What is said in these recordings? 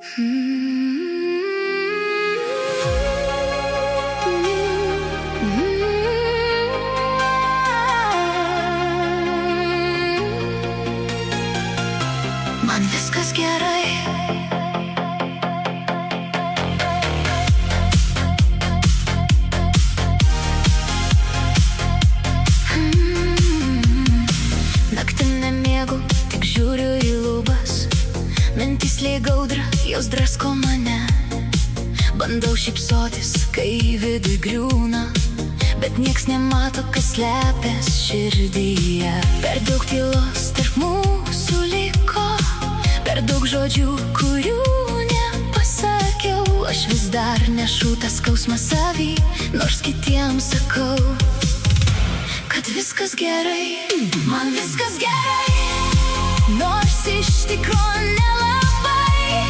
Man viskas gerai. Naktim nemiegu, tik žiūriu į lubas. Mintys lyg audra, jos drasko mane. Bandau šypsotis, kai vidui griūna, bet nieks nemato, kas slepias širdyje. Per daug tylos tarp mūsų liko, per daug žodžių, kurių nepasakiau. Aš vis dar nešu tą skausmą savy, nors kitiems sakau, kad viskas gerai. Man viskas gerai, nors iš tikro nelabai.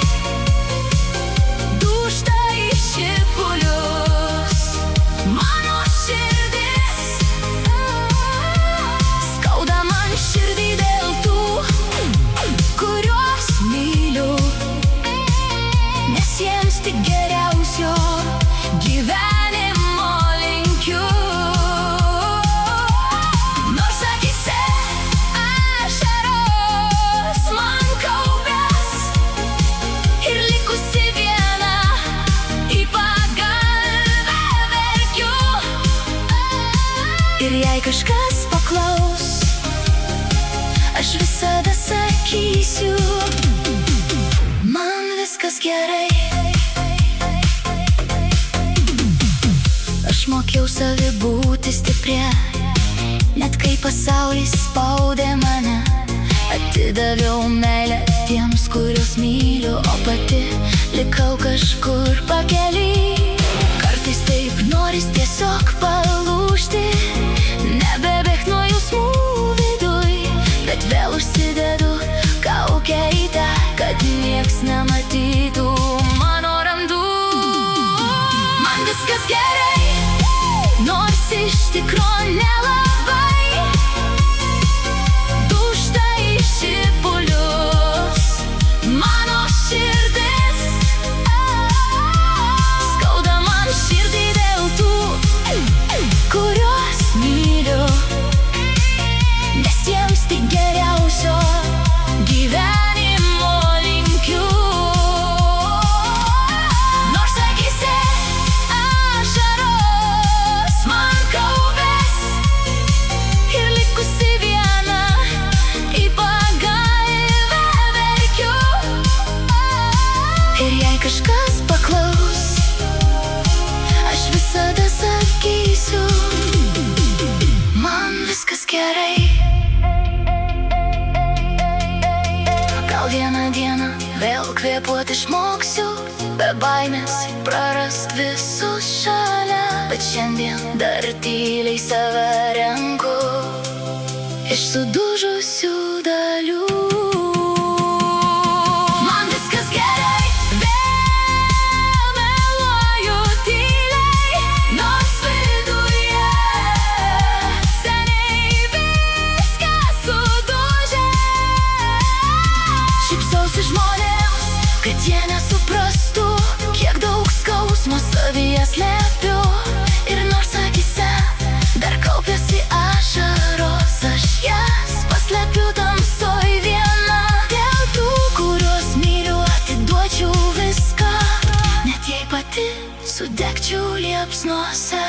Dūžta į šipulius mano širdis. Skauda man širdį dėl tų, kuriuos myliu, nes jiems tik geriausio gyvenimo linkiu. Nors akyse ašaros man kaupias ir likusi viena į pagalvę verkiu. Ir jei kažkas paklaus, aš visada sakysiu, man viskas gerai. Aš mokiau savi būti stipria, net kai pasaulis spaudė mane. Atidaviau meilę tiems, kuriuos myliu, o pati likau kažkur pakely. Kartais taip noris tiesiog palūžti, nebebėgt nuo jausmų viduj, bet vėl užsidedu kaukę į tą, kad nieks nematytų mano randų. Man viskas gerai, nors iš tikro nelabai. Dūžta į šipulius mano širdis. Skauda man širdį dėl tų, kuriuos myliu, nes jiems tik geriausio gyvenimo linkiu. Nors akyse ašaros man kaupias ir likusi viena į pagalvę verkiu. Ir jei kažkas paklaus, aš visada sakysiu, man viskas gerai. Gal vieną dieną vėl kvėpuot išmoksiu, be baimės prarast visus šalia, bet šiandien dar tyliai save renku iš sudužusių dalių. Man viskas gerai, vėl meluoju tyliai, nors viduje seniai viskas sudužę. Šypsausi žmonėms, kad jie nesuprastų, kiek daug skausmo savyje slepiu. Ir nors akyse dar kaupiasi ašaros, aš jas paslepiu tamsoj viena. Dėl tų, kuriuos myliu, atiduočiau viską, net jei pati sudegčiau liepsnose.